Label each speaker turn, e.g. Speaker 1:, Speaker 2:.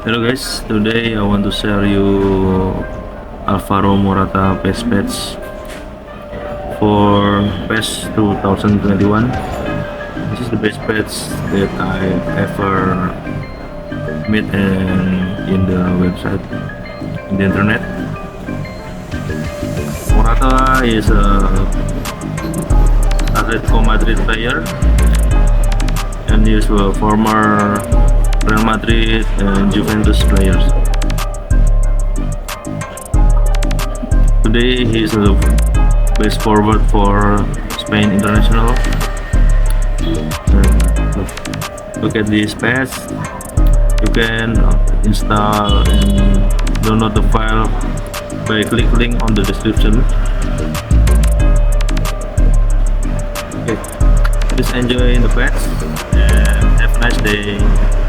Speaker 1: Hello guys, today I want to share you Alvaro Morata Face patch for PES 2021. This is the best patch that I ever made in the website, in the internet. Morata is a Atlético Madrid player and he is a former Real Madrid and Juventus players. Today he is the best forward for Spain international. Look at this patch. You can install and download the file by click link on the description. Okay, please enjoy the patch and have a nice day.